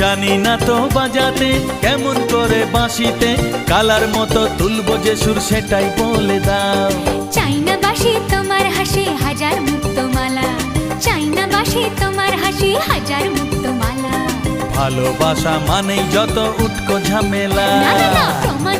জানি না তো বাজাতে কেমন করে বাঁশিতে কালার মতো তুলবো যে সুর সেটাই বলে দাও। চাই না বাঁশি তোমার হাসি হাজার মুক্তমালা, চাই না বাঁশি তোমার হাসি হাজার মুক্তমালা। ভালোবাসা মানেই যত উটকো ঝামেলা। না না না, প্রমাণ